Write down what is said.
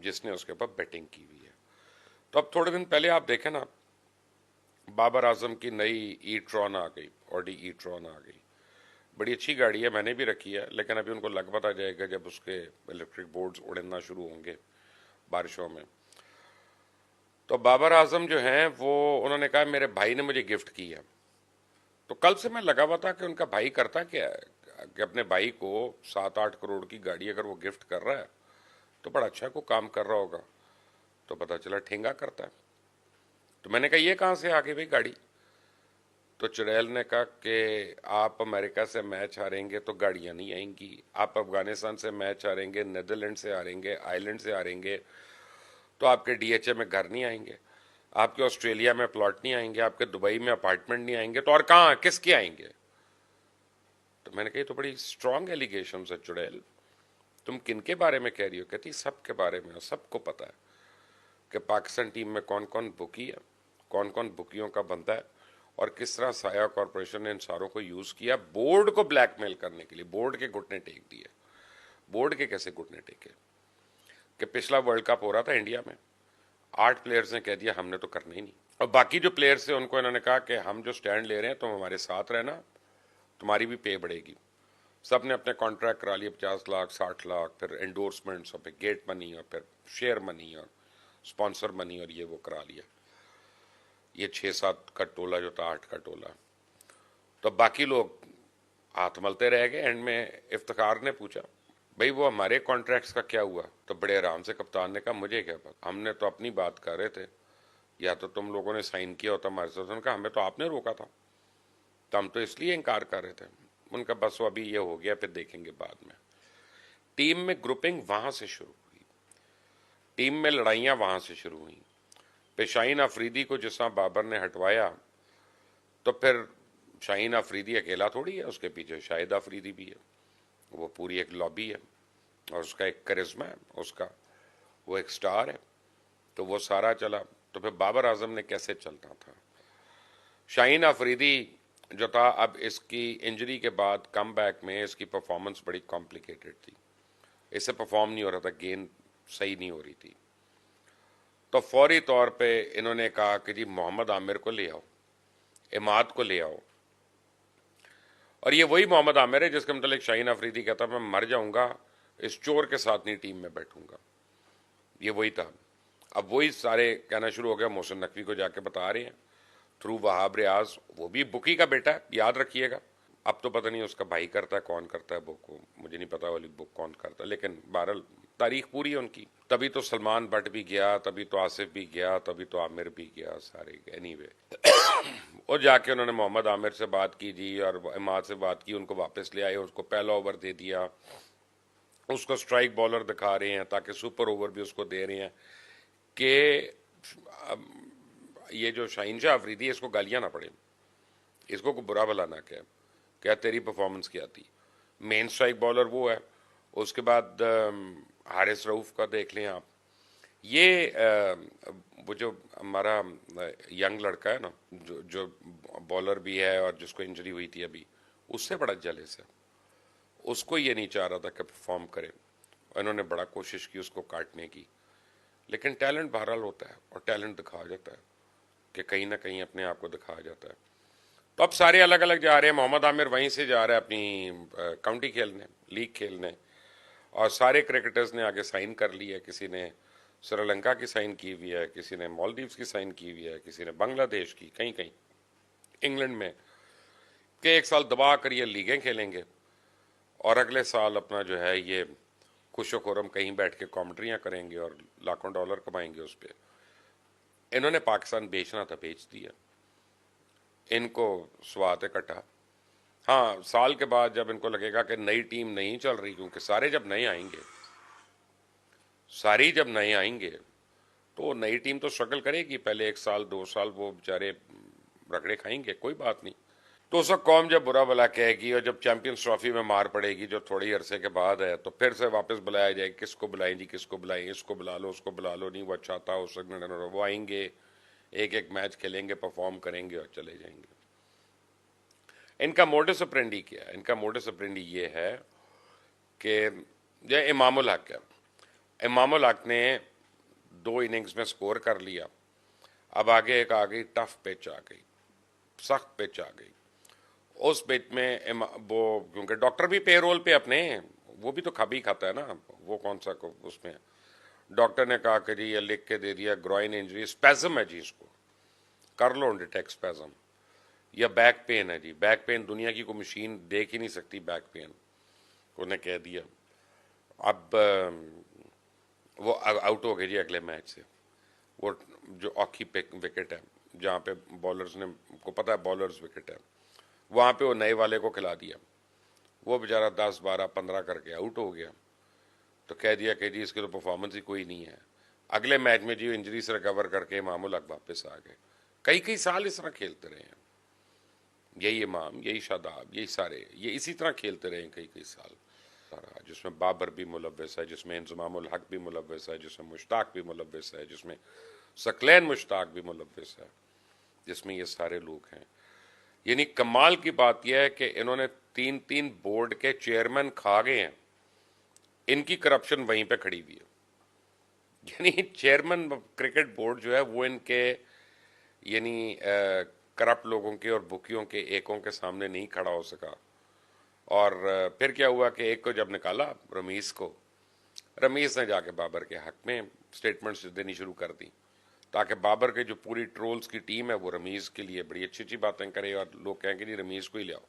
जिसने उसके ऊपर बेटिंग की हुई है। तो अब थोड़े दिन पहले आप देखें ना, बाबर आजम की नई ई ट्रॉन आ गई, ऑडी ई ट्रॉन आ गई। बड़ी अच्छी गाड़ी है, मैंने भी रखी है, लेकिन अभी उनको लग पता जाएगा जब उसके इलेक्ट्रिक बोर्ड्स उड़ना शुरू होंगे बारिशों में। तो बाबर आजम जो हैं वो, उन्होंने कहा मेरे भाई ने मुझे गिफ्ट की है। तो कल से मैं लगा हुआ था कि उनका भाई करता क्या है कि अपने भाई को 7-8 करोड़ की गाड़ी अगर वो गिफ्ट कर रहा है तो बड़ा अच्छा को काम कर रहा होगा। तो पता चला ठेंगा करता है। तो मैंने कहा ये कहाँ से आ गई भाई गाड़ी? तो चुड़ैल ने कहा कि आप अमेरिका से मैच हारेंगे तो गाड़ियाँ नहीं आएंगी, आप अफगानिस्तान से मैच हारेंगे, नीदरलैंड से हारेंगे, आयरलैंड से हारेंगे तो आपके डीएचए में घर नहीं आएंगे, आपके ऑस्ट्रेलिया में प्लॉट नहीं आएंगे, आपके दुबई में अपार्टमेंट नहीं आएंगे, तो और कहाँ किसके आएंगे? तो मैंने कही तो बड़ी स्ट्रांग एलिगेशन है चुड़ैल, तुम किनके बारे में कह रही हो? कहती सबके बारे में, सबको पता है कि पाकिस्तान टीम में कौन कौन बुकी है, कौन कौन बुकियों का बनता है, और किस तरह साया कॉरपोरेशन ने इन सारों को यूज किया बोर्ड को ब्लैकमेल करने के लिए। बोर्ड के घुटने टेक दिए। बोर्ड के कैसे घुटने टेके? कि पिछला वर्ल्ड कप हो रहा था इंडिया में, 8 प्लेयर्स ने कह दिया हमने तो करना ही नहीं, और बाकी जो प्लेयर्स थे उनको इन्होंने कहा कि हम जो स्टैंड ले रहे हैं तुम हमारे साथ रहना, तुम्हारी भी पे बढ़ेगी। सब ने अपने कॉन्ट्रैक्ट करा लिए, 50 लाख 60 लाख, फिर एंडोर्समेंट्स और फिर गेट मनी और फिर शेयर मनी और स्पॉन्सर मनी, और ये वो करा लिया। ये 6-7 का टोला जो था 8 का टोला। तो बाकी लोग हाथ मलते रह गए। एंड में इफ्तिखार ने पूछा भाई वो हमारे कॉन्ट्रैक्ट्स का क्या हुआ? तो बड़े आराम से कप्तान ने कहा मुझे क्या पता, हमने तो अपनी बात कर रहे थे, या तो तुम लोगों ने साइन किया होता हमारे साथ। उन्होंने कहा हमें तो आपने रोका था, तो हम तो इसलिए इनकार कर रहे थे। उनका बस वो अभी ये हो गया, फिर देखेंगे बाद में। टीम में ग्रुपिंग वहां से शुरू हुई, टीम में लड़ाइयां वहां से शुरू हुई। शाहीन अफरीदी को जिस तरह बाबर ने हटवाया, तो फिर शाहीन अफरीदी अकेला थोड़ी है, उसके पीछे शाहिद अफरीदी भी है। वो पूरी एक लॉबी है और उसका एक करिश्मा है, उसका वो एक स्टार है। तो वो सारा चला। तो फिर बाबर आजम ने कैसे चलता था? शाहीन अफरीदी जो था, अब इसकी इंजरी के बाद कम बैक में इसकी परफॉर्मेंस बड़ी कॉम्प्लिकेटेड थी, इससे परफॉर्म नहीं हो रहा था, गेंद सही नहीं हो रही थी। तो फौरी तौर पे इन्होंने कहा कि जी मोहम्मद आमिर को ले आओ, इमाद को ले आओ। और ये वही मोहम्मद आमिर है जिसके मतलब शाहीन अफरीदी कहता मैं मर जाऊंगा, इस चोर के साथ नहीं टीम में बैठूंगा। ये वही था। अब वही सारे कहना शुरू हो गया, मोहसिन नकवी को जाके बता रहे हैं थ्रू वहाब रियाज, वो भी बुकी का बेटा है, याद रखिएगा। अब तो पता नहीं उसका भाई करता है, कौन करता है बुक, मुझे नहीं पता वाली बुक कौन करता है, लेकिन बहरहाल तारीख पूरी है उनकी। तभी तो सलमान बट भी गया, तभी तो आसिफ भी गया, तभी तो आमिर भी गया, सारे एनीवे। और जाके उन्होंने मोहम्मद आमिर से बात की जी, और इमाद से बात की, उनको वापस ले आए, उसको पहला ओवर दे दिया, उसको स्ट्राइक बॉलर दिखा रहे हैं ताकि सुपर ओवर भी उसको दे रहे हैं कि ये जो शाहीन शाह अफरीदी है इसको गालियां ना पड़े, इसको को बुरा भला ना कहे, क्या तेरी परफॉर्मेंस क्या थी। मेन स्ट्राइक बॉलर वो है। उसके बाद हारिस रऊफ का देख लें आप। ये वो जो हमारा यंग लड़का है ना, जो बॉलर भी है और जिसको इंजरी हुई थी अभी, उससे बड़ा जेलस है। उसको ये नहीं चाह रहा था कि परफॉर्म करे, और इन्होंने बड़ा कोशिश की उसको काटने की। लेकिन टैलेंट बहरहाल होता है, और टैलेंट दिखा जाता है कि कहीं ना कहीं अपने आप को दिखाया जाता है। तो अब सारे अलग अलग जा रहे हैं। मोहम्मद आमिर वहीं से जा रहा है अपनी काउंटी खेलने, लीग खेलने, और सारे क्रिकेटर्स ने आगे साइन कर ली है। किसी ने श्रीलंका की साइन की हुई है, किसी ने मालदीव्स की साइन की हुई है, किसी ने बांग्लादेश की, कहीं कहीं इंग्लैंड में, कि एक साल दबा कर ये लीगें खेलेंगे और अगले साल अपना जो है ये खुशो खुरम कहीं बैठ के कॉमेंट्रियाँ करेंगे और लाखों डॉलर कमाएंगे उस पर। इन्होंने पाकिस्तान बेचना था, बेच दिया। इनको स्वाद इकट्ठा। हाँ, साल के बाद जब इनको लगेगा कि नई टीम नहीं चल रही, क्योंकि सारे जब नए आएंगे, सारी जब नए आएंगे तो नई टीम तो स्ट्रगल करेगी। पहले 1 साल 2 साल वो बेचारे रगड़े खाएंगे, कोई बात नहीं। तो उस वक्त कौम जब बुरा भला कहेगी, और जब चैंपियंस ट्रॉफी में मार पड़ेगी जो थोड़ी अरसे के बाद है, तो फिर से वापस बुलाया जाए, किसको बुलाएं जी, किसको बुलाएं, इसको बुला लो, उसको बुला लो, नहीं वो अच्छा था उसको, वो आएंगे, एक एक मैच खेलेंगे, परफॉर्म करेंगे और चले जाएंगे। इनका मोडस ऑपरेंडी क्या है? इनका मोडस ऑपरेंडी ये है कि जो इमामुल हक है, इमामुल हक ने 2 इनिंग्स में स्कोर कर लिया। अब आगे एक आ गई टफ पिच आ गई, सख्त पिच आ गई। उस पिच में वो क्योंकि डॉक्टर भी पेरोल पे अपने, वो भी तो खा भी खाता है ना, वो कौन सा उसमें डॉक्टर ने कहा कि जी ये लिख के दे दिया ग्रॉइन इंजरी स्पैज्म है जी, इसको कर लो डिटेक्ट स्पैज्म, या बैक पेन है जी। बैक पेन दुनिया की कोई मशीन देख ही नहीं सकती बैक पेन, उन्हें कह दिया। अब वो आउट हो गए जी अगले मैच से। वो जो ऑखी विकेट है जहाँ पे बॉलर्स ने को पता है बॉलर्स विकेट है, वहाँ पे वो नए वाले को खिला दिया। वो बेचारा 10 12 15 करके आउट हो गया। तो कह दिया कि जी इसकी तो परफॉर्मेंस ही कोई नहीं है। अगले मैच में जी इंजरी से रिकवर करके इमामुल हक वापस आ गए। कई कई साल इस तरह खेलते रहे हैं, यही इमाम, यही शादाब, यही सारे ये इसी तरह खेलते रहे हैं कई कई साल। जिसमें बाबर भी मुलव्वस है, जिसमें इंजमामुल हक भी मुलव्वस है, जिसमें मुश्ताक भी मुलव्वस है, जिसमें सकलैन मुश्ताक भी मुलव्वस है, जिसमें ये सारे लोग हैं। यानी कमाल की बात यह है कि इन्होंने 3 3 बोर्ड के चेयरमैन खा गए हैं, इनकी करप्शन वहीं पे खड़ी हुई है। यानी चेयरमैन क्रिकेट बोर्ड जो है वो इनके यानी करप्ट लोगों के और बुकियों के एकों के सामने नहीं खड़ा हो सका। और फिर क्या हुआ कि एक को जब निकाला रमीज को, रमीज ने जाके बाबर के हक में स्टेटमेंट्स देनी शुरू कर दी, ताकि बाबर के जो पूरी ट्रोल्स की टीम है वो रमीज के लिए बड़ी अच्छी अच्छी बातें करे और लोग कहें कि जी रमीज को ही ले आओ।